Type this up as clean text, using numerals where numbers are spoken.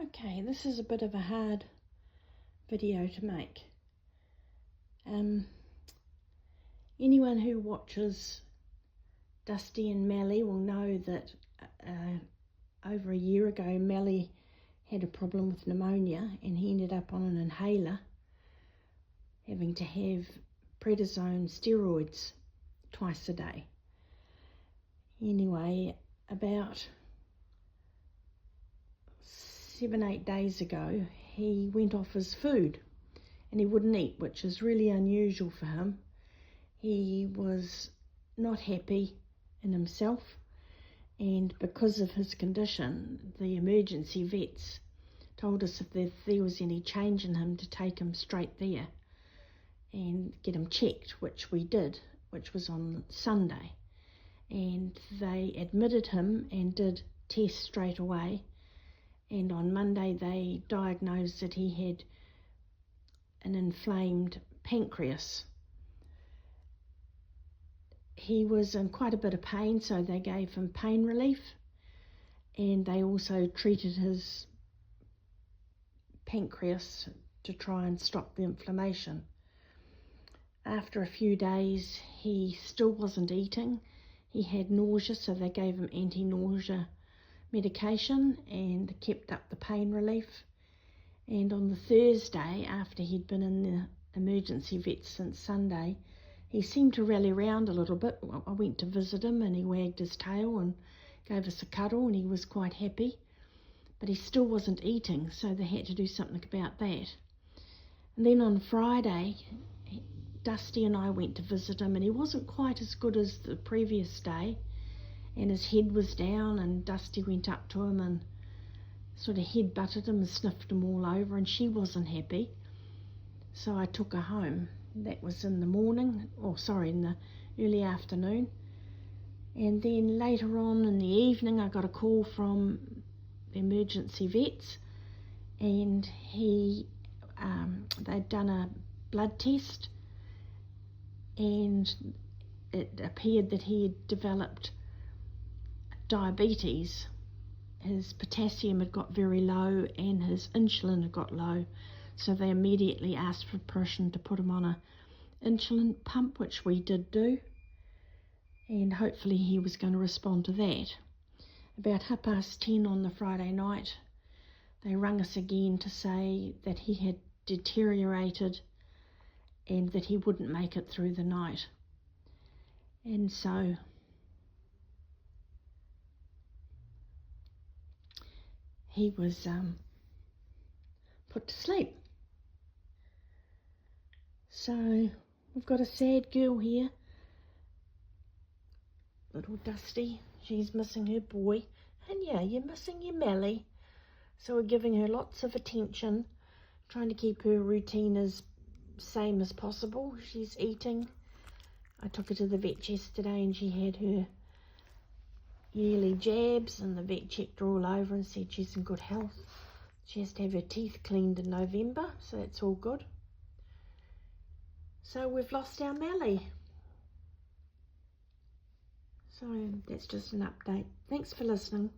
Okay, this is a bit of a hard video to make. Anyone who watches Dusty and Melly will know that over a year ago Melly had a problem with pneumonia and he ended up on an inhaler, having to have prednisone steroids twice a day. Anyway, about 7-8 days ago he went off his food and he wouldn't eat, which is really unusual for him. He was not happy in himself, and because of his condition the emergency vets told us if there was any change in him to take him straight there and get him checked, which we did, which was on Sunday, and they admitted him and did tests straight away. And on Monday they diagnosed that he had an inflamed pancreas. He was in quite a bit of pain, so they gave him pain relief, and they also treated his pancreas to try and stop the inflammation. After a few days he still wasn't eating. He had nausea, so they gave him anti-nausea medication and kept up the pain relief. And on the Thursday, after he'd been in the emergency vet since Sunday, he seemed to rally around a little bit. I went to visit him and he wagged his tail and gave us a cuddle and he was quite happy, but he still wasn't eating, so they had to do something about that. And then on Friday Dusty and I went to visit him and he wasn't quite as good as the previous day, and his head was down, and Dusty went up to him and sort of head butted him and sniffed him all over, and she wasn't happy. So I took her home. That was in the morning, in the early afternoon. And then later on in the evening I got a call from the emergency vets, and they'd done a blood test and it appeared that he had developed diabetes. His potassium had got very low and his insulin had got low, so they immediately asked for permission to put him on an insulin pump, which we did do, and hopefully he was going to respond to that. About 10:30 on the Friday night they rang us again to say that he had deteriorated and that he wouldn't make it through the night, and so he was put to sleep. So we've got a sad girl here, little Dusty. She's missing her boy, and yeah, you're missing your Melly. So we're giving her lots of attention, trying to keep her routine as same as possible. She's eating. I took her to the vet yesterday and she had her yearly jabs, and the vet checked her all over and said she's in good health. She has to have her teeth cleaned in November, so that's all good. So we've lost our Melly. So that's just an update. Thanks for listening.